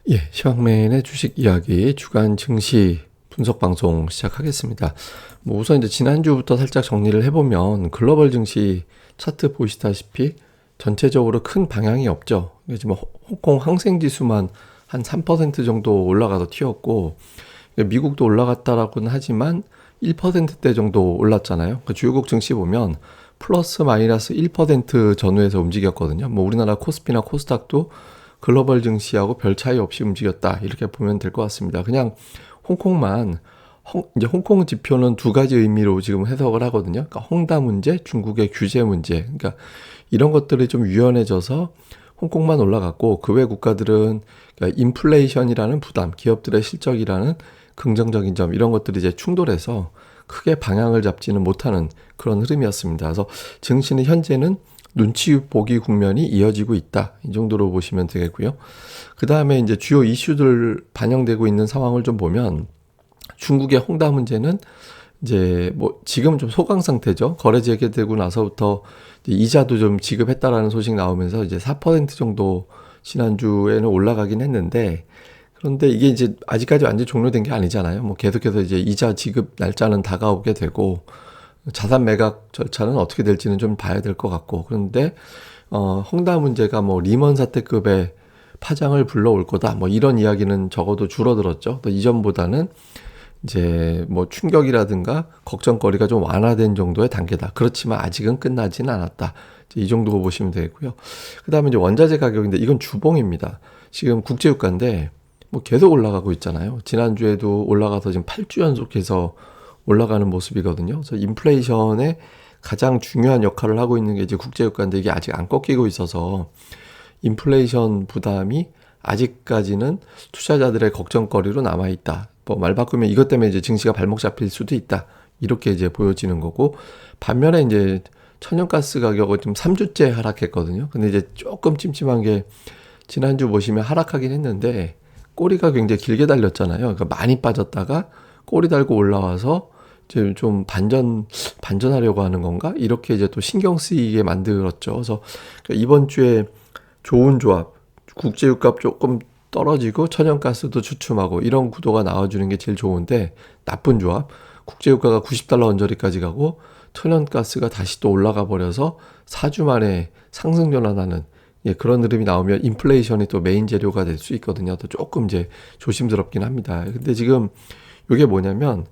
시황맨의 주식 이야기 주간 증시 분석 방송 시작하겠습니다. 우선 이제 지난주부터 살짝 정리를 해보면 글로벌 증시 차트 보시다시피 전체적으로 큰 방향이 없죠. 지금 홍콩 항생 지수만 한 3% 정도 올라가서 튀었고, 미국도 올라갔다라고는 하지만 1%대 정도 올랐잖아요. 주요국 증시 보면 플러스 마이너스 1% 전후에서 움직였거든요. 우리나라 코스피나 코스닥도 글로벌 증시하고 별 차이 없이 움직였다, 이렇게 보면 될 것 같습니다. 그냥 홍콩만 이제 홍콩 지표는 두 가지 의미로 지금 해석을 하거든요. 그러니까 헝다 문제, 중국의 규제 문제. 그러니까 이런 것들이 좀 유연해져서 홍콩만 올라갔고, 그 외 국가들은 그러니까 인플레이션이라는 부담, 기업들의 실적이라는 긍정적인 점, 이런 것들이 이제 충돌해서 크게 방향을 잡지는 못하는 그런 흐름이었습니다. 그래서 증시는 현재는 눈치 보기 국면이 이어지고 있다, 이 정도로 보시면 되겠고요. 그 다음에 이제 주요 이슈들 반영되고 있는 상황을 좀 보면, 중국의 헝다 문제는 이제 지금 좀 소강 상태죠. 거래 재개되고 나서부터 이제 이자도 좀 지급했다라는 소식 나오면서 이제 4% 정도 지난주에는 올라가긴 했는데, 그런데 이게 이제 아직까지 완전 종료된 게 아니잖아요. 계속해서 이제 이자 지급 날짜는 다가오게 되고, 자산 매각 절차는 어떻게 될지는 좀 봐야 될 것 같고, 그런데 헝다 문제가 리먼 사태급의 파장을 불러올 거다, 이런 이야기는 적어도 줄어들었죠. 또 이전보다는 이제 충격이라든가 걱정거리가 좀 완화된 정도의 단계다. 그렇지만 아직은 끝나지는 않았다. 이 정도 보시면 되겠고요. 그 다음에 이제 원자재 가격인데, 이건 주봉입니다. 지금 국제유가인데 계속 올라가고 있잖아요. 지난주에도 올라가서 지금 8주 연속해서 올라가는 모습이거든요. 그래서 인플레이션에 가장 중요한 역할을 하고 있는 게 이제 국제유가인데, 이게 아직 안 꺾이고 있어서 인플레이션 부담이 아직까지는 투자자들의 걱정거리로 남아있다. 말 바꾸면 이것 때문에 이제 증시가 발목 잡힐 수도 있다, 이렇게 이제 보여지는 거고, 반면에 이제 천연가스 가격은 좀 3주째 하락했거든요. 근데 이제 조금 찜찜한 게, 지난주 보시면 하락하긴 했는데 꼬리가 굉장히 길게 달렸잖아요. 그러니까 많이 빠졌다가 꼬리 달고 올라와서 이제 좀 반전하려고 하는 건가? 이렇게 이제 또 신경 쓰이게 만들었죠. 그래서 이번 주에 좋은 조합, 국제유가 조금 떨어지고 천연가스도 주춤하고, 이런 구도가 나와주는 게 제일 좋은데, 나쁜 조합, 국제유가가 90달러 언저리까지 가고 천연가스가 다시 또 올라가 버려서 4주 만에 상승 전환하는, 그런 흐름이 나오면 인플레이션이 또 메인 재료가 될 수 있거든요. 또 조금 이제 조심스럽긴 합니다. 근데 지금 이게 뭐냐면,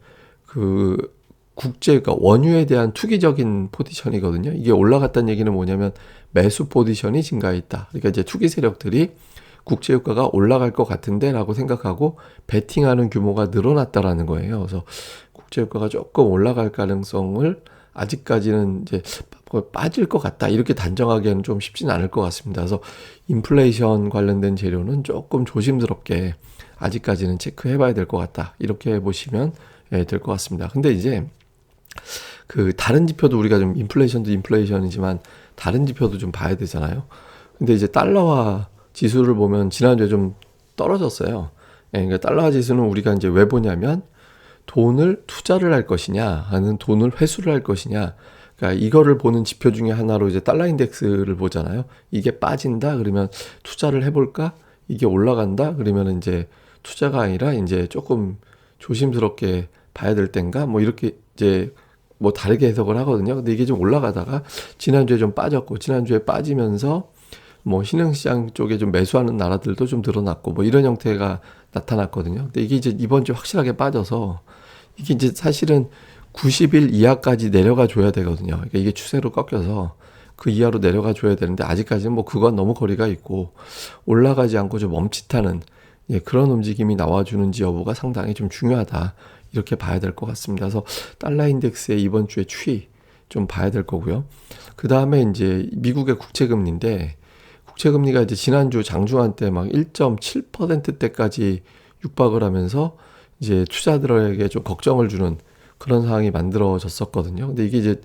국제가 원유에 대한 투기적인 포지션이거든요. 이게 올라갔다는 얘기는 뭐냐면 매수 포지션이 증가했다. 그러니까 이제 투기 세력들이 국제유가가 올라갈 것 같은데 라고 생각하고 베팅하는 규모가 늘어났다라는 거예요. 그래서 국제유가가 조금 올라갈 가능성을 아직까지는 이제 빠질 것 같다, 이렇게 단정하기에는 좀 쉽지는 않을 것 같습니다. 그래서 인플레이션 관련된 재료는 조금 조심스럽게 아직까지는 체크해 봐야 될 것 같다, 이렇게 보시면 될 것 같습니다. 근데 이제 다른 지표도 우리가 좀, 인플레이션도 인플레이션이지만 다른 지표도 좀 봐야 되잖아요. 근데 이제 달러화 지수를 보면 지난주에 좀 떨어졌어요. 그러니까 달러화 지수는 우리가 이제 왜 보냐면, 돈을 투자를 할 것이냐, 아니면 돈을 회수를 할 것이냐, 그러니까 이거를 보는 지표 중에 하나로 이제 달러 인덱스를 보잖아요. 이게 빠진다 그러면 투자를 해볼까? 이게 올라간다 그러면 이제 투자가 아니라 이제 조금 조심스럽게 봐야 될 땐가, 이렇게 이제 다르게 해석을 하거든요. 근데 이게 좀 올라가다가 지난주에 좀 빠졌고, 지난주에 빠지면서 신흥시장 쪽에 좀 매수하는 나라들도 좀 늘어났고, 이런 형태가 나타났거든요. 근데 이게 이제 이번 주 확실하게 빠져서, 이게 이제 사실은 90일 이하까지 내려가 줘야 되거든요. 그러니까 이게 추세로 꺾여서 그 이하로 내려가 줘야 되는데, 아직까지는 그건 너무 거리가 있고 올라가지 않고 좀 멈칫하는, 그런 움직임이 나와주는지 여부가 상당히 좀 중요하다, 이렇게 봐야 될 것 같습니다. 그래서 달러 인덱스의 이번 주의 추이 좀 봐야 될 거고요. 그 다음에 이제 미국의 국채금리인데, 국채금리가 이제 지난주 장중한 때 막 1.7%대까지 육박을 하면서 이제 투자들에게 좀 걱정을 주는 그런 상황이 만들어졌었거든요. 근데 이게 이제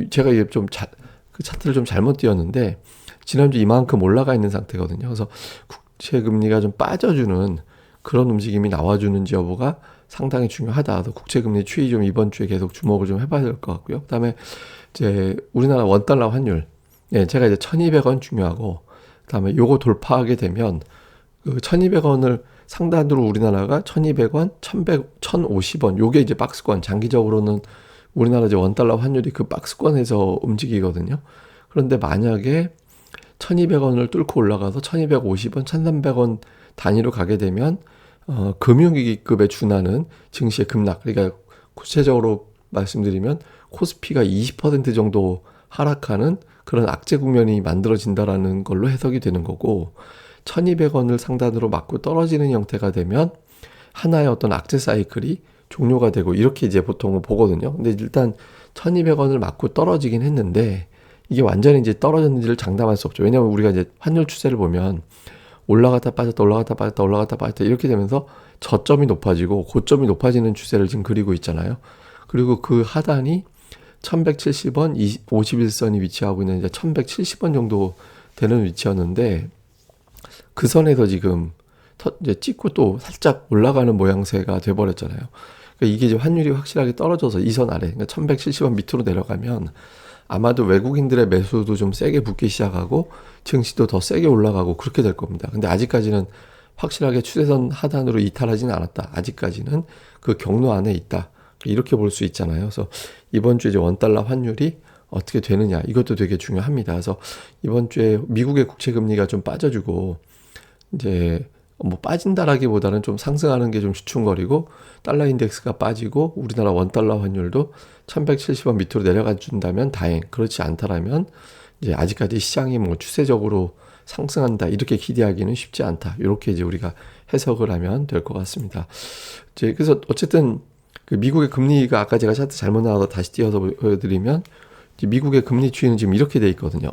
제가 이게 그 차트를 좀 잘못 띄웠는데, 지난주 이만큼 올라가 있는 상태거든요. 그래서 국채금리가 좀 빠져주는 그런 움직임이 나와주는지 여부가 상당히 중요하다. 국채금리 추이 좀 이번 주에 계속 주목을 좀 해봐야 될 것 같고요. 그다음에 이제 우리나라 원달러 환율, 제가 이제 1,200원 중요하고, 그다음에 요거 돌파하게 되면 그 1,200원을 상단으로 우리나라가 1,200원, 1,100, 1,050원 요게 이제 박스권 장기적으로는 우리나라 이제 원달러 환율이 그 박스권에서 움직이거든요. 그런데 만약에 1,200원을 뚫고 올라가서 1,250원, 1,300원 단위로 가게 되면 금융위기급에 준하는 증시의 급락. 그러니까 구체적으로 말씀드리면 코스피가 20% 정도 하락하는 그런 악재 국면이 만들어진다라는 걸로 해석이 되는 거고 1,200원을 상단으로 맞고 떨어지는 형태가 되면 하나의 어떤 악재 사이클이 종료가 되고 이렇게 이제 보통은 보거든요. 근데 일단 1,200원을 맞고 떨어지긴 했는데 이게 완전히 이제 떨어졌는지를 장담할 수 없죠. 왜냐하면 우리가 이제 환율 추세를 보면 올라갔다 빠졌다 올라갔다 빠졌다 올라갔다 빠졌다 이렇게 되면서 저점이 높아지고 고점이 높아지는 추세를 지금 그리고 있잖아요. 그리고 그 하단이 1170원 51선이 위치하고 있는 이제 1170원 정도 되는 위치였는데 그 선에서 지금 이제 찍고 또 살짝 올라가는 모양새가 돼버렸잖아요. 그러니까 이게 이제 환율이 확실하게 떨어져서 이 선 아래, 그러니까 1170원 밑으로 내려가면 아마도 외국인들의 매수도 좀 세게 붙기 시작하고 증시도 더 세게 올라가고 그렇게 될 겁니다. 근데 아직까지는 확실하게 추세선 하단으로 이탈하지는 않았다. 아직까지는 그 경로 안에 있다. 이렇게 볼 수 있잖아요. 그래서 이번 주에 이제 원달러 환율이 어떻게 되느냐 이것도 되게 중요합니다. 그래서 이번 주에 미국의 국채 금리가 좀 빠져주고 이제 뭐 빠진다라기보다는 좀 상승하는 게 좀 주춤거리고 달러 인덱스가 빠지고 우리나라 원달러 환율도 1170원 밑으로 내려가 준다면 다행. 그렇지 않다라면 이제 아직까지 시장이 뭐 추세적으로 상승한다 이렇게 기대하기는 쉽지 않다. 이렇게 이제 우리가 해석을 하면 될 것 같습니다. 이제 그래서 어쨌든 그 미국의 금리가 아까 제가 차트 잘못 나와서 다시 띄어서 보여드리면 미국의 금리 추이는 지금 이렇게 돼 있거든요.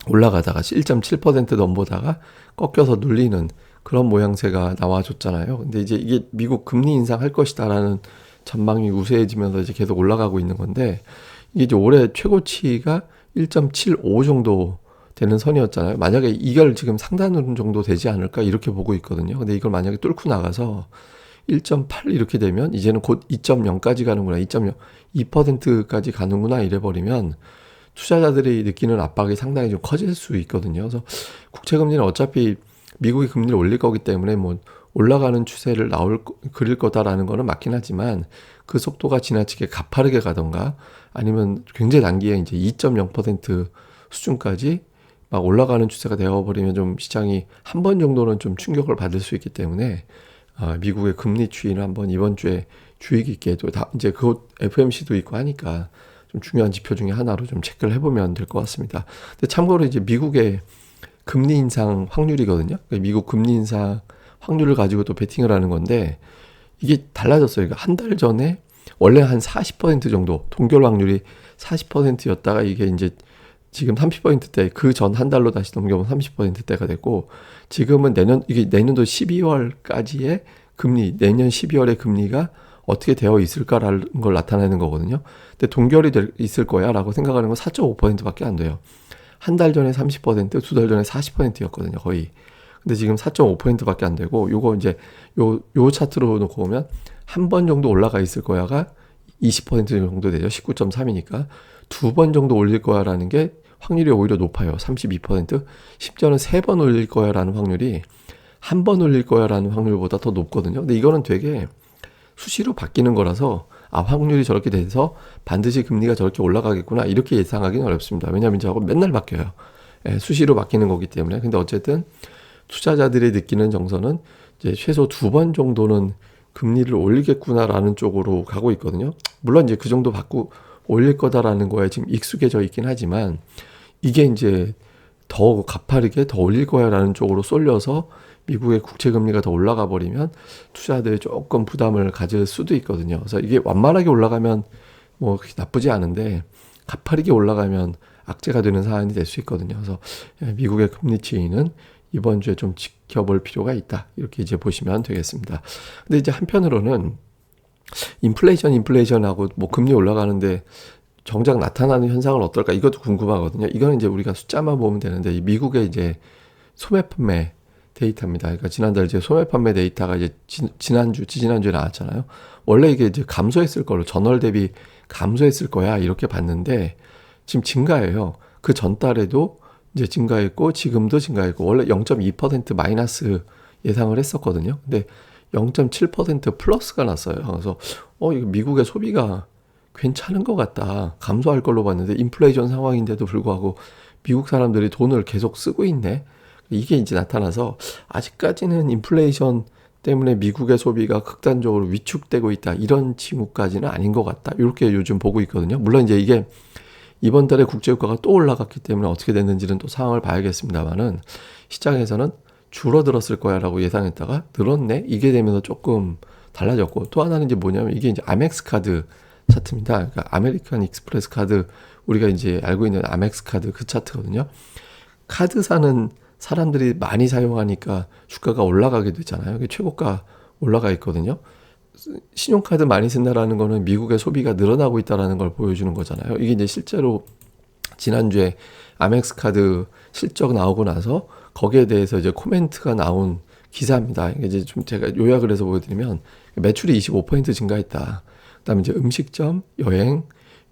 올라가다가 1.7% 넘보다가 꺾여서 눌리는 그런 모양새가 나와줬잖아요. 근데 이제 이게 미국 금리 인상할 것이다라는 전망이 우세해지면서 이제 계속 올라가고 있는 건데 이게 이제 올해 최고치가 1.75 정도 되는 선이었잖아요. 만약에 이걸 지금 상단으로 정도 되지 않을까 이렇게 보고 있거든요. 근데 이걸 만약에 뚫고 나가서 1.8 이렇게 되면 이제는 곧 2.0까지 가는구나. 2.0, 2%까지 가는구나 이래버리면 투자자들이 느끼는 압박이 상당히 좀 커질 수 있거든요. 그래서 국채금리는 어차피 미국이 금리를 올릴 거기 때문에 뭐 올라가는 추세를 그릴 거다라는 거는 맞긴 하지만 그 속도가 지나치게 가파르게 가던가 아니면 굉장히 단기에 이제 2.0% 수준까지 막 올라가는 추세가 되어버리면 좀 시장이 한 번 정도는 좀 충격을 받을 수 있기 때문에 미국의 금리 추이는 한번 이번 주에 주의 깊게 또 이제 그 FOMC도 있고 하니까 좀 중요한 지표 중에 하나로 좀 체크를 해보면 될 것 같습니다. 근데 참고로 이제 미국의 금리 인상 확률이거든요. 그러니까 미국 금리 인상 확률을 가지고 또 베팅을 하는 건데 이게 달라졌어요. 그러니까 한 달 전에 원래 한 40% 정도 동결 확률이 40%였다가 이게 이제 지금 30%대 그 전 한 달로 다시 넘겨보면 30%대가 됐고 지금은 이게 내년도 12월까지의 금리 내년 12월의 금리가 어떻게 되어 있을까라는 걸 나타내는 거거든요. 근데 동결이 있을 거야 라고 생각하는 건 4.5%밖에 안 돼요. 한 달 전에 30%, 두 달 전에 40%였거든요, 거의. 근데 지금 4.5%밖에 안 되고, 요거 이제, 요 차트로 놓고 보면, 한 번 정도 올라가 있을 거야가 20% 정도 되죠. 19.3이니까. 두 번 정도 올릴 거야라는 게 확률이 오히려 높아요. 32%. 심지어는 세 번 올릴 거야라는 확률이 한 번 올릴 거야라는 확률보다 더 높거든요. 근데 이거는 되게 수시로 바뀌는 거라서, 확률이 저렇게 돼서 반드시 금리가 저렇게 올라가겠구나 이렇게 예상하기는 어렵습니다. 왜냐하면 저하고 맨날 바뀌어요. 수시로 바뀌는 거기 때문에. 근데 어쨌든 투자자들이 느끼는 정서는 이제 최소 두 번 정도는 금리를 올리겠구나라는 쪽으로 가고 있거든요. 물론 이제 그 정도 받고 올릴 거다라는 거에 지금 익숙해져 있긴 하지만 이게 이제 더 가파르게 더 올릴 거야라는 쪽으로 쏠려서 미국의 국채 금리가 더 올라가 버리면 투자자들이 조금 부담을 가질 수도 있거든요. 그래서 이게 완만하게 올라가면 뭐 나쁘지 않은데 가파르게 올라가면 악재가 되는 사안이 될 수 있거든요. 그래서 미국의 금리 추이는 이번 주에 좀 지켜볼 필요가 있다. 이렇게 이제 보시면 되겠습니다. 근데 이제 한편으로는 인플레이션하고 뭐 금리 올라가는데 정작 나타나는 현상은 어떨까? 이것도 궁금하거든요. 이거는 이제 우리가 숫자만 보면 되는데 미국의 이제 소매 판매 데이터입니다. 그러니까 지난달 이제 소매 판매 데이터가 이제 지지난주에 나왔잖아요. 원래 이게 이제 감소했을 걸로 전월 대비 감소했을 거야 이렇게 봤는데 지금 증가해요. 그 전달에도 이제 증가했고 지금도 증가했고 원래 0.2% 마이너스 예상을 했었거든요. 근데 0.7% 플러스가 났어요. 그래서 이거 미국의 소비가 괜찮은 것 같다. 감소할 걸로 봤는데 인플레이션 상황인데도 불구하고 미국 사람들이 돈을 계속 쓰고 있네. 이게 이제 나타나서 아직까지는 인플레이션 때문에 미국의 소비가 극단적으로 위축되고 있다. 이런 징후까지는 아닌 것 같다. 이렇게 요즘 보고 있거든요. 물론 이제 이게 이번 달에 국제유가가 또 올라갔기 때문에 어떻게 됐는지는 또 상황을 봐야겠습니다만은 시장에서는 줄어들었을 거야라고 예상했다가 늘었네. 이게 되면서 조금 달라졌고 또 하나는 이제 뭐냐면 이게 이제 아멕스 카드 차트입니다. 그러니까 아메리칸 익스프레스 카드 우리가 이제 알고 있는 아멕스 카드 그 차트거든요. 카드 사는 사람들이 많이 사용하니까 주가가 올라가게 되잖아요. 이게 최고가 올라가 있거든요. 신용카드 많이 쓴다라는 거는 미국의 소비가 늘어나고 있다라는 걸 보여주는 거잖아요. 이게 이제 실제로 지난주에 아멕스 카드 실적 나오고 나서 거기에 대해서 이제 코멘트가 나온 기사입니다. 이제 좀 제가 요약을 해서 보여드리면 매출이 25% 증가했다. 그다음에 이제 음식점, 여행,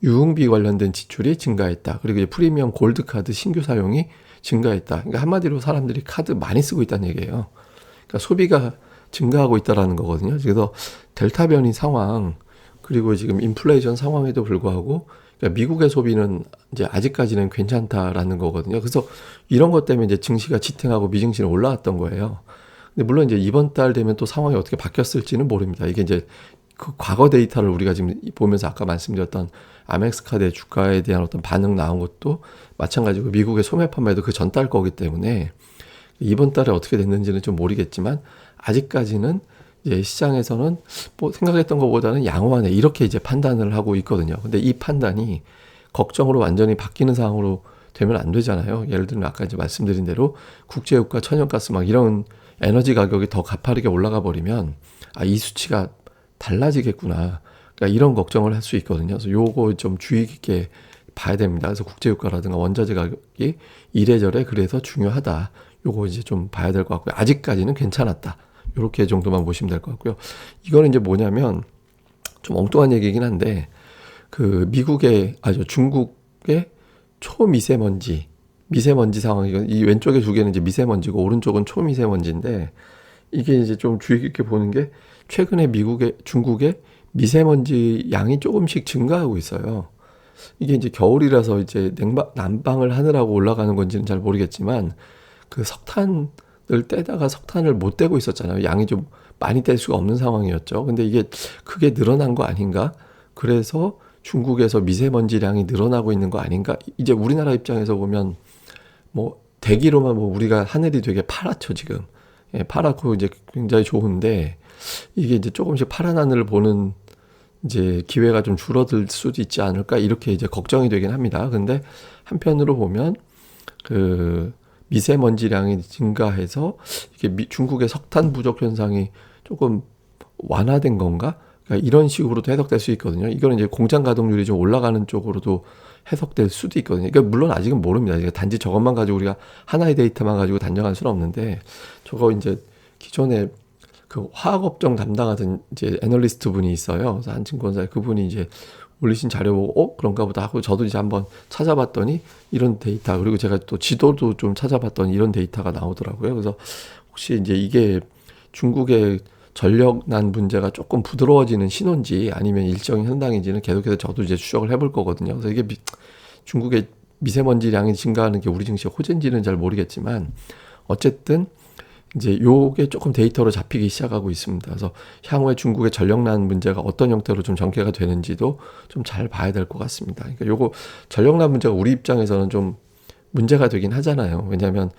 유흥비 관련된 지출이 증가했다. 그리고 이제 프리미엄 골드 카드 신규 사용이 증가했다. 그러니까 한마디로 사람들이 카드 많이 쓰고 있다는 얘기예요. 그러니까 소비가 증가하고 있다라는 거거든요. 그래서 델타 변이 상황 그리고 지금 인플레이션 상황에도 불구하고 그러니까 미국의 소비는 이제 아직까지는 괜찮다라는 거거든요. 그래서 이런 것 때문에 이제 증시가 지탱하고 미증시는 올라왔던 거예요. 근데 물론 이제 이번 달 되면 또 상황이 어떻게 바뀌었을지는 모릅니다. 이게 이제 그 과거 데이터를 우리가 지금 보면서 아까 말씀드렸던 아멕스 카드의 주가에 대한 어떤 반응 나온 것도 마찬가지고 미국의 소매 판매도 그 전달 거기 때문에 이번 달에 어떻게 됐는지는 좀 모르겠지만 아직까지는 이제 시장에서는 뭐 생각했던 것보다는 양호하네 이렇게 이제 판단을 하고 있거든요. 근데 이 판단이 걱정으로 완전히 바뀌는 상황으로 되면 안 되잖아요. 예를 들면 아까 이제 말씀드린 대로 국제유가, 천연가스 막 이런 에너지 가격이 더 가파르게 올라가 버리면 이 수치가 달라지겠구나. 그러니까 이런 걱정을 할 수 있거든요. 그래서 요거 좀 주의 깊게 봐야 됩니다. 그래서 국제유가라든가 원자재 가격이 이래저래 그래서 중요하다. 요거 이제 좀 봐야 될 것 같고요. 아직까지는 괜찮았다. 요렇게 정도만 보시면 될 것 같고요. 이거는 이제 뭐냐면 좀 엉뚱한 얘기긴 한데 그 중국의 미세먼지 상황이거든요. 이 왼쪽에 두 개는 이제 미세먼지고 오른쪽은 초미세먼지인데 이게 이제 좀 주의 깊게 보는 게 최근에 중국의 미세먼지 양이 조금씩 증가하고 있어요. 이게 이제 겨울이라서 이제 난방을 하느라고 올라가는 건지는 잘 모르겠지만 그 석탄을 떼다가 석탄을 못 떼고 있었잖아요. 양이 좀 많이 뗄 수가 없는 상황이었죠. 근데 이게 크게 늘어난 거 아닌가? 그래서 중국에서 미세먼지량이 늘어나고 있는 거 아닌가? 이제 우리나라 입장에서 보면 뭐 대기로만 뭐 우리가 하늘이 되게 파랗죠, 지금. 예, 파랗고 이제 굉장히 좋은데 이게 이제 조금씩 파란 하늘을 보는 이제 기회가 좀 줄어들 수도 있지 않을까 이렇게 이제 걱정이 되긴 합니다. 근데 한편으로 보면 그 미세먼지량이 증가해서 이게 중국의 석탄 부족 현상이 조금 완화된 건가? 그러니까 이런 식으로도 해석될 수 있거든요. 이거는 이제 공장 가동률이 좀 올라가는 쪽으로도 해석될 수도 있거든요. 그러니까 물론 아직은 모릅니다. 단지 저것만 가지고 우리가 하나의 데이터만 가지고 단정할 수는 없는데 저거 이제 기존에 그 화학업종 담당하던 이제 애널리스트 분이 있어요. 그래서 한증권사에 그분이 이제 올리신 자료 보고 그런가 보다 하고 저도 이제 한번 찾아봤더니 이런 데이터 그리고 제가 또 지도도 좀 찾아봤더니 이런 데이터가 나오더라고요. 그래서 혹시 이제 이게 중국의 전력난 문제가 조금 부드러워지는 신호인지 아니면 일정이 현상인지는 계속해서 저도 이제 추적을 해볼 거거든요. 그래서 이게 중국의 미세먼지량이 증가하는 게 우리 증시의 호재인지는 잘 모르겠지만 어쨌든 이제 요게 조금 데이터로 잡히기 시작하고 있습니다. 그래서 향후에 중국의 전력난 문제가 어떤 형태로 좀 전개가 되는지도 좀 잘 봐야 될 것 같습니다. 그러니까 요거 전력난 문제가 우리 입장에서는 좀 문제가 되긴 하잖아요. 왜냐하면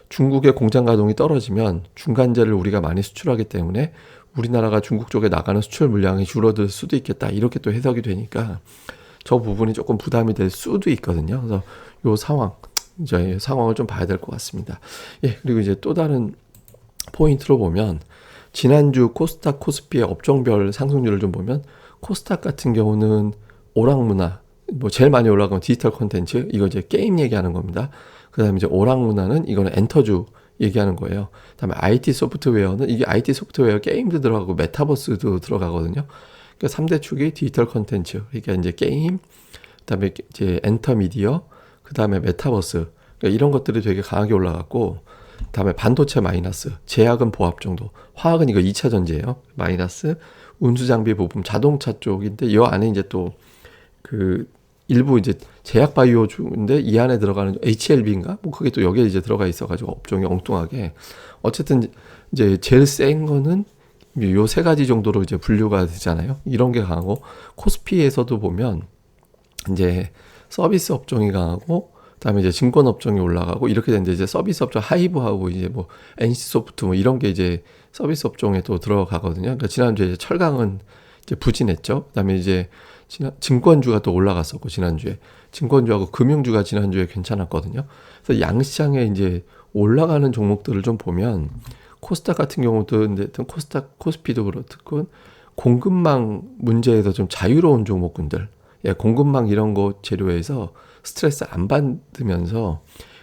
중국의 공장 가동이 떨어지면 중간재를 우리가 많이 수출하기 때문에 우리나라가 중국 쪽에 나가는 수출 물량이 줄어들 수도 있겠다. 이렇게 또 해석이 되니까 저 부분이 조금 부담이 될 수도 있거든요. 그래서 요 상황을 좀 봐야 될 것 같습니다. 예, 그리고 이제 또 다른 포인트로 보면 지난주 코스닥 코스피의 업종별 상승률을 좀 보면 코스닥 같은 경우는 오락문화 뭐 제일 많이 올라간 디지털 콘텐츠 이거 이제 게임 얘기하는 겁니다. 그다음에 이제 오락문화는 이거는 엔터주 얘기하는 거예요. 그다음에 IT 소프트웨어는 이게 IT 소프트웨어 게임도 들어가고 메타버스도 들어가거든요. 그러니까 3대 축이 디지털 콘텐츠 그러니까 이제 게임 그다음에 이제 엔터미디어 그다음에 메타버스 그러니까 이런 것들이 되게 강하게 올라갔고 다음에 반도체 마이너스, 제약은 보합 정도, 화학은 이거 2차 전지예요. 마이너스, 운수 장비 부품, 자동차 쪽인데 이 안에 이제 또 그 일부 이제 제약 바이오 중인데 이 안에 들어가는 HLB인가? 뭐 그게 또 여기에 이제 들어가 있어가지고 업종이 엉뚱하게 어쨌든 이제 제일 센 거는 요 세 가지 정도로 이제 분류가 되잖아요. 이런 게 강하고 코스피에서도 보면 이제 서비스 업종이 강하고 그다음에 이제 증권 업종이 올라가고 이렇게 되는데 이제 서비스 업종 하이브하고 이제 뭐 NC소프트 뭐 이런 게 이제 서비스 업종에 또 들어가거든요. 그러니까 지난주에 이제 철강은 이제 부진했죠. 그다음에 이제 증권주가 또 올라갔었고 지난주에 증권주하고 금융주가 지난주에 괜찮았거든요. 그래서 양시장에 이제 올라가는 종목들을 좀 보면 코스닥 같은 경우도 이제 코스피도 그렇고 공급망 문제에서 좀 자유로운 종목군들, 예, 공급망 이런 거 재료에서 스트레스 안 받으면서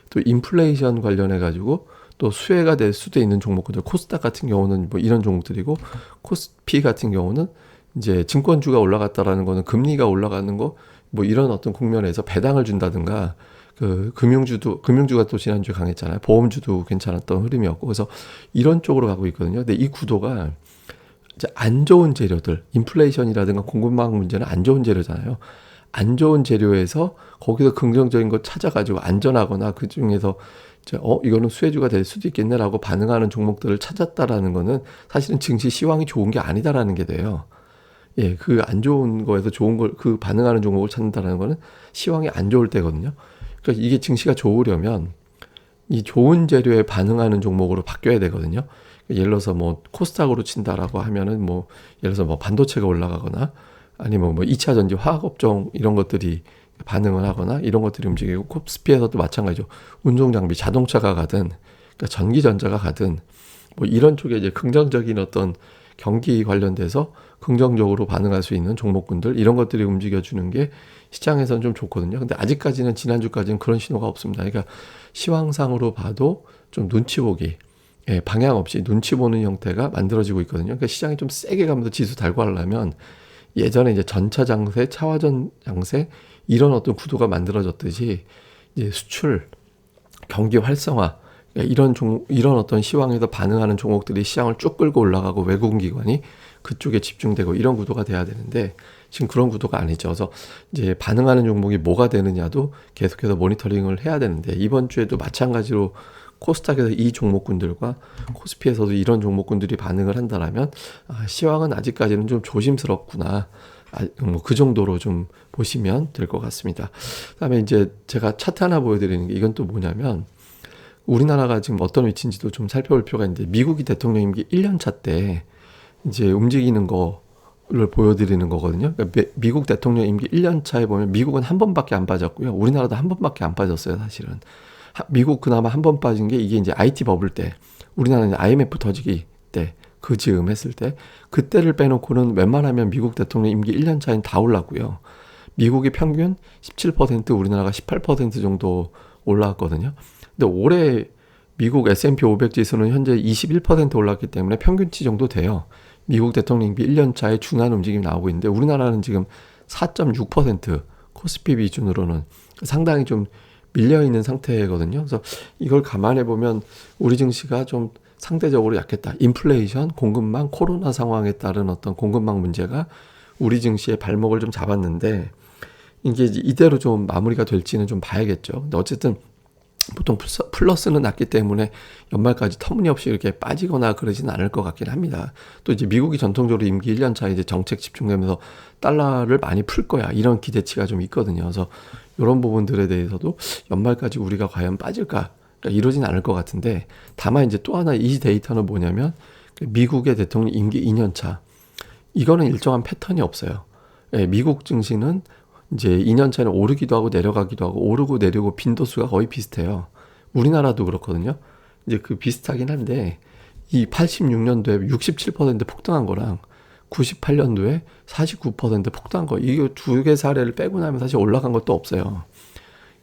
또 인플레이션 관련해 가지고 또 수혜가 될 수도 있는 종목들, 코스닥 같은 경우는 뭐 이런 종목들이고 코스피 같은 경우는 이제 증권주가 올라갔다라는 거는 금리가 올라가는 거 뭐 이런 어떤 국면에서 배당을 준다든가 그 금융주가 또 지난주에 강했잖아요. 보험주도 괜찮았던 흐름이었고 그래서 이런 쪽으로 가고 있거든요. 근데 이 구도가 이제 안 좋은 재료들, 인플레이션이라든가 공급망 문제는 안 좋은 재료잖아요. 안 좋은 재료에서 거기서 긍정적인 거 찾아가지고 안전하거나 그 중에서 이제 이거는 수혜주가 될 수도 있겠네라고 반응하는 종목들을 찾았다라는 거는 사실은 증시 시황이 좋은 게 아니다라는 게 돼요. 예, 그 안 좋은 거에서 좋은 걸 그 반응하는 종목을 찾는다라는 거는 시황이 안 좋을 때거든요. 그러니까 이게 증시가 좋으려면 이 좋은 재료에 반응하는 종목으로 바뀌어야 되거든요. 예를 들어서 뭐 코스닥으로 친다라고 하면은 뭐 예를 들어서 뭐 반도체가 올라가거나 아니면 뭐 2차 전지 화학 업종 이런 것들이 반응을 하거나 이런 것들이 움직이고 코스피에서도 마찬가지죠. 운송 장비, 자동차가 가든 그러니까 전기전자가 가든 뭐 이런 쪽에 이제 긍정적인 어떤 경기 관련돼서 긍정적으로 반응할 수 있는 종목군들 이런 것들이 움직여주는 게 시장에서는 좀 좋거든요. 근데 아직까지는 지난주까지는 그런 신호가 없습니다. 그러니까 시황상으로 봐도 좀 눈치 보기, 예, 방향 없이 눈치 보는 형태가 만들어지고 있거든요. 그러니까 시장이 좀 세게 가면서 지수 달고 하려면 예전에 이제 전차 장세, 차화전 장세 이런 어떤 구도가 만들어졌듯이 이제 수출, 경기 활성화 이런 어떤 시황에서 반응하는 종목들이 시장을 쭉 끌고 올라가고 외국인 기관이 그쪽에 집중되고 이런 구도가 돼야 되는데 지금 그런 구도가 아니죠. 그래서 이제 반응하는 종목이 뭐가 되느냐도 계속해서 모니터링을 해야 되는데 이번 주에도 마찬가지로 코스닥에서 이 종목군들과 코스피에서도 이런 종목군들이 반응을 한다라면 시황은 아직까지는 좀 조심스럽구나. 뭐 그 정도로 좀 보시면 될 것 같습니다. 그다음에 이제 제가 차트 하나 보여드리는 게 이건 또 뭐냐면 우리나라가 지금 어떤 위치인지도 좀 살펴볼 필요가 있는데 미국이 대통령 임기 1년 차 때 이제 움직이는 거를 보여드리는 거거든요. 그러니까 미국 대통령 임기 1년 차에 보면 미국은 한 번밖에 안 빠졌고요. 우리나라도 한 번밖에 안 빠졌어요, 사실은. 미국 그나마 한 번 빠진 게 이게 이제 IT 버블 때, 우리나라는 IMF 터지기 때, 그 즈음 했을 때, 그때를 빼놓고는 웬만하면 미국 대통령 임기 1년 차엔 다 올랐고요. 미국이 평균 17%, 우리나라가 18% 정도 올라왔거든요. 근데 올해 미국 S&P 500 지수는 현재 21% 올랐기 때문에 평균치 정도 돼요. 미국 대통령 임기 1년 차에 중한 움직임이 나오고 있는데 우리나라는 지금 4.6% 코스피 기준으로는 상당히 좀 밀려있는 상태거든요. 그래서 이걸 감안해 보면 우리 증시가 좀 상대적으로 약했다. 인플레이션, 공급망, 코로나 상황에 따른 어떤 공급망 문제가 우리 증시의 발목을 좀 잡았는데 이게 이대로 좀 마무리가 될지는 좀 봐야겠죠. 근데 어쨌든 보통 플러스는 낮기 때문에 연말까지 터무니없이 이렇게 빠지거나 그러지는 않을 것 같긴 합니다. 또 이제 미국이 전통적으로 임기 1년 차에 이제 정책 집중되면서 달러를 많이 풀 거야. 이런 기대치가 좀 있거든요. 그래서 이런 부분들에 대해서도 연말까지 우리가 과연 빠질까? 그러니까 이러진 않을 것 같은데 다만 이제 또 하나 이 데이터는 뭐냐면 미국의 대통령 임기 2년 차. 이거는 일정한 패턴이 없어요. 예, 미국 증시는 이제 2년 차는 오르기도 하고 내려가기도 하고 오르고 내리고 빈도수가 거의 비슷해요. 우리나라도 그렇거든요. 이제 그 비슷하긴 한데 이 86년도에 67% 폭등한 거랑 98년도에 49% 폭등한 거 이거 두 개 사례를 빼고 나면 사실 올라간 것도 없어요.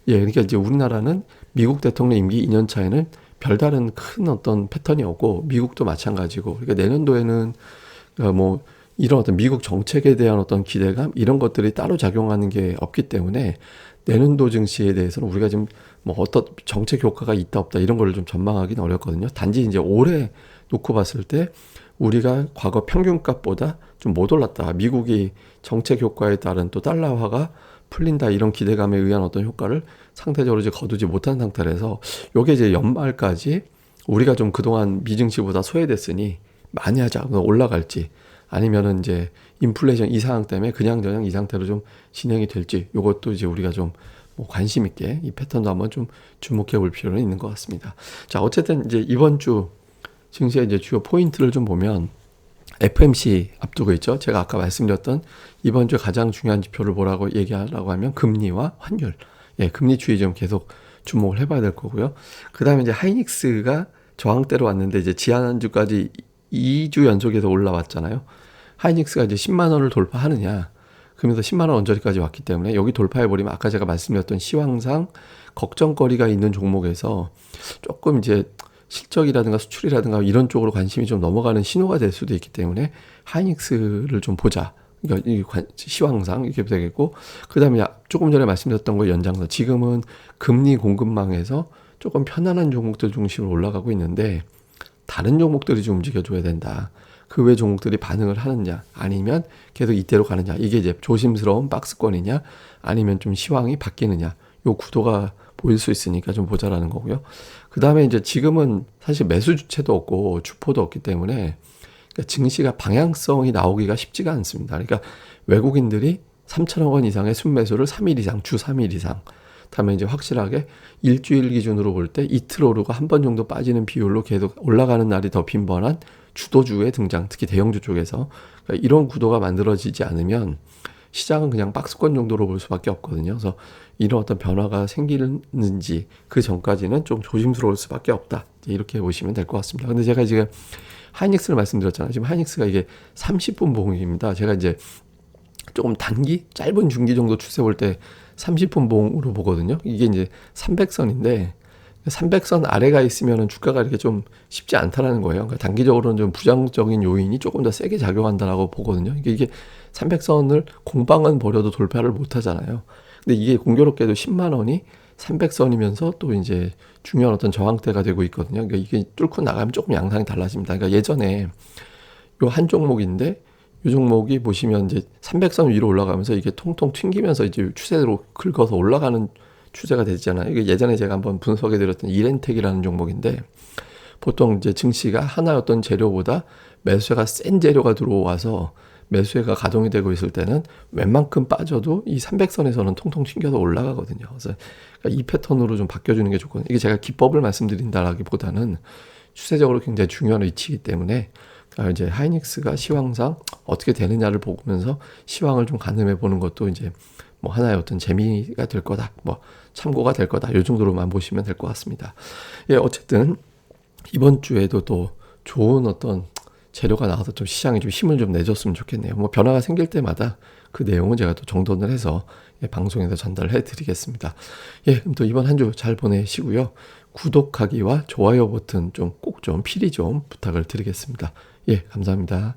예, 그러니까 이제 우리나라는 미국 대통령 임기 2년 차에는 별다른 큰 어떤 패턴이 없고 미국도 마찬가지고 그러니까 내년도에는 뭐 이런 어떤 미국 정책에 대한 어떤 기대감 이런 것들이 따로 작용하는 게 없기 때문에 내년도 증시에 대해서는 우리가 지금 뭐 어떤 정책 효과가 있다 없다 이런 거를 좀 전망하기는 어렵거든요. 단지 이제 올해 놓고 봤을 때 우리가 과거 평균값보다 좀 못 올랐다. 미국이 정책 효과에 따른 또 달러화가 풀린다 이런 기대감에 의한 어떤 효과를 상대적으로 이제 거두지 못한 상태라서 요게 이제 연말까지 우리가 좀 그동안 미증시보다 소외됐으니 많이 하자 올라갈지 아니면은 이제 인플레이션 이 상황 때문에 그냥저냥 이 상태로 좀 진행이 될지 요것도 이제 우리가 좀 뭐 관심 있게 이 패턴도 한번 좀 주목해 볼 필요는 있는 것 같습니다. 자, 어쨌든 이제 이번 주 증시의 이제 주요 포인트를 좀 보면 FMC 앞두고 있죠. 제가 아까 말씀드렸던 이번 주 가장 중요한 지표를 뭐라고 얘기하라고 하면 금리와 환율. 예, 금리 추이 좀 계속 주목을 해봐야 될 거고요. 그 다음에 이제 하이닉스가 저항대로 왔는데 이제 지난주까지 2주 연속해서 올라왔잖아요. 하이닉스가 이제 10만 원을 돌파하느냐. 그러면서 10만 원 언저리까지 왔기 때문에 여기 돌파해버리면 아까 제가 말씀드렸던 시황상 걱정거리가 있는 종목에서 조금 이제 실적이라든가 수출이라든가 이런 쪽으로 관심이 좀 넘어가는 신호가 될 수도 있기 때문에 하이닉스를 좀 보자. 그러니까 이 시황상 이렇게 되겠고, 그 다음에 조금 전에 말씀드렸던 거 연장선. 지금은 금리 공급망에서 조금 편안한 종목들 중심으로 올라가고 있는데 다른 종목들이 좀 움직여줘야 된다. 그 외 종목들이 반응을 하느냐 아니면 계속 이대로 가느냐 이게 이제 조심스러운 박스권이냐 아니면 좀 시황이 바뀌느냐 요 구도가 보일 수 있으니까 좀 보자라는 거고요. 그 다음에 이제 지금은 사실 매수 주체도 없고 주포도 없기 때문에 그러니까 증시가 방향성이 나오기가 쉽지가 않습니다. 그러니까 외국인들이 3천억 원 이상의 순매수를 3일 이상, 주 3일 이상. 다음에 이제 확실하게 일주일 기준으로 볼 때 이틀 오르고 한 번 정도 빠지는 비율로 계속 올라가는 날이 더 빈번한 주도주의 등장, 특히 대형주 쪽에서. 그러니까 이런 구도가 만들어지지 않으면 시장은 그냥 박스권 정도로 볼 수밖에 없거든요. 그래서 이런 어떤 변화가 생기는지 그 전까지는 좀 조심스러울 수밖에 없다. 이렇게 보시면 될 것 같습니다. 근데 제가 지금 하이닉스를 말씀드렸잖아요. 지금 하이닉스가 이게 30분 봉입니다. 제가 이제 조금 단기, 짧은 중기 정도 추세 볼 때 30분 봉으로 보거든요. 이게 이제 300선인데 300선 아래가 있으면 주가가 이렇게 좀 쉽지 않다라는 거예요. 그러니까 단기적으로는 좀 부정적인 요인이 조금 더 세게 작용한다라고 보거든요. 이게 300선을 공방은 버려도 돌파를 못 하잖아요. 근데 이게 공교롭게도 10만 원이 300선이면서 또 이제 중요한 어떤 저항대가 되고 있거든요. 그러니까 이게 뚫고 나가면 조금 양상이 달라집니다. 그러니까 예전에 요 한 종목인데 이 종목이 보시면 이제 300선 위로 올라가면서 이게 통통 튕기면서 이제 추세로 긁어서 올라가는 추세가 되잖아요. 이게 예전에 제가 한번 분석해드렸던 이렌텍이라는 종목인데 보통 이제 증시가 하나의 어떤 재료보다 매수세가 센 재료가 들어와서 매수세가 가동이 되고 있을 때는 웬만큼 빠져도 이 300선에서는 통통 튕겨서 올라가거든요. 그래서 이 패턴으로 좀 바뀌어주는 게 좋거든요. 이게 제가 기법을 말씀드린다라기보다는 추세적으로 굉장히 중요한 위치이기 때문에 이제 하이닉스가 시황상 어떻게 되느냐를 보면서 시황을 좀 가늠해 보는 것도 이제 뭐 하나의 어떤 재미가 될 거다, 뭐 참고가 될 거다, 이 정도로만 보시면 될 것 같습니다. 예, 어쨌든 이번 주에도 또 좋은 어떤 재료가 나와서 좀 시장에 좀 힘을 좀 내줬으면 좋겠네요. 뭐 변화가 생길 때마다 그 내용은 제가 또 정돈을 해서 방송에서 전달을 해드리겠습니다. 예, 그럼 또 이번 한 주 잘 보내시고요. 구독하기와 좋아요 버튼 좀 꼭 좀 필히 좀 부탁을 드리겠습니다. 예, 감사합니다.